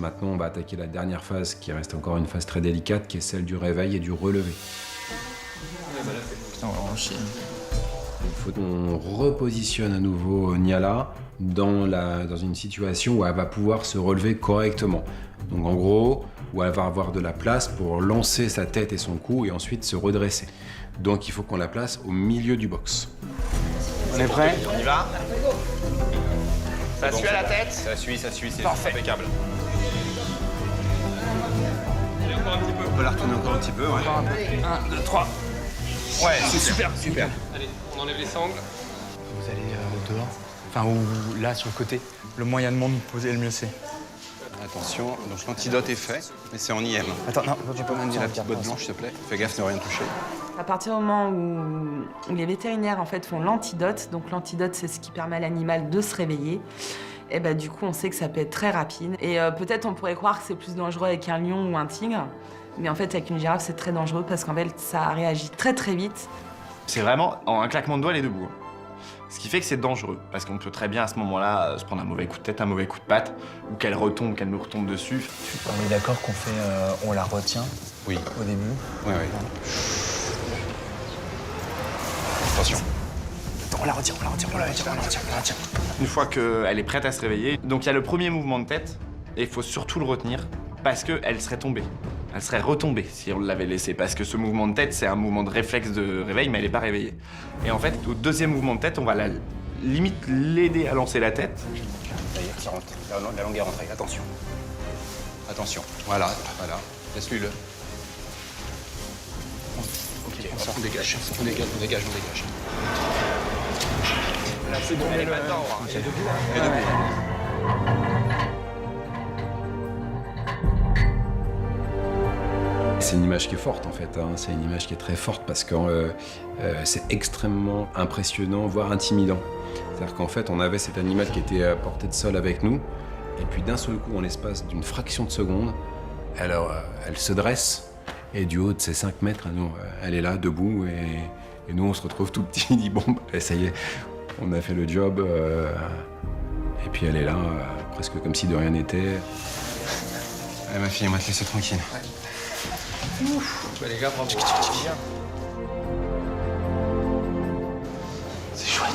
Maintenant, on va attaquer la dernière phase, qui reste encore une phase très délicate, qui est celle du réveil et du relevé. Putain, on va en chier. Il faut qu'on repositionne à nouveau Niala dans une situation où elle va pouvoir se relever correctement. Donc en gros, où elle va avoir de la place pour lancer sa tête et son cou et ensuite se redresser. Donc il faut qu'on la place au milieu du box. On est prêt? On y va? Ça Bon, suit à la tête? Ça suit, c'est Parfait. impeccable. On peut la retourner encore un petit peu, ouais. 1, 2, 3. Ouais, c'est super. Super. Allez, on enlève les sangles. Vous allez dehors. Enfin, ou là, sur le côté. Le moyen de monde poser, le mieux c'est. Attention, donc l'antidote est fait, mais c'est en IM. Attends, non, Tu peux m'amener la petite botte blanche, s'il te plaît? Fais gaffe de ne rien toucher. À partir du moment où les vétérinaires en fait font l'antidote, donc l'antidote c'est ce qui permet à l'animal de se réveiller, et bah, du coup on sait que ça peut être très rapide. Et peut-être on pourrait croire que c'est plus dangereux avec un lion ou un tigre, mais en fait avec une girafe c'est très dangereux parce qu'en fait ça réagit très très vite. C'est vraiment, en un claquement de doigts, elle est debout. Ce qui fait que c'est dangereux, parce qu'on peut très bien à ce moment-là se prendre un mauvais coup de tête, un mauvais coup de patte, ou qu'elle retombe, qu'elle nous retombe dessus. On est d'accord qu'on fait. On la retient Oui. au début. Oui, oui. Attention. On la retient, on la retient, on la retient, on la retient, on la retient. Une fois qu'elle est prête à se réveiller, donc il y a le premier mouvement de tête, et il faut surtout le retenir, parce qu'elle serait tombée. Elle serait retombée si on l'avait laissée, parce que ce mouvement de tête, c'est un mouvement de réflexe de réveil, mais elle n'est pas réveillée. Et en fait, au deuxième mouvement de tête, on va limite l'aider à lancer la tête. Ça y est, ça rentre. La langue est rentrée. Attention. Attention. Voilà, voilà. Laisse-lui-le. Ok, on dégage. On dégage, on dégage, on dégage. Là, c'est bon, elle est maintenant. Et debout. C'est une image qui est forte en fait, hein. C'est une image qui est très forte parce que c'est extrêmement impressionnant, voire intimidant. C'est-à-dire qu'en fait, on avait cet animal qui était à portée de sol avec nous, et puis d'un seul coup, en l'espace d'une fraction de seconde, elle se dresse, et du haut de ses 5 mètres, elle est là, debout, et nous, on se retrouve tout petit, dit bon, bah, ça y est, on a fait le job, et puis elle est là, presque comme si de rien n'était. Allez, ma fille, on va te laisser tranquille. Bah les gars, bravo. C'est chouette.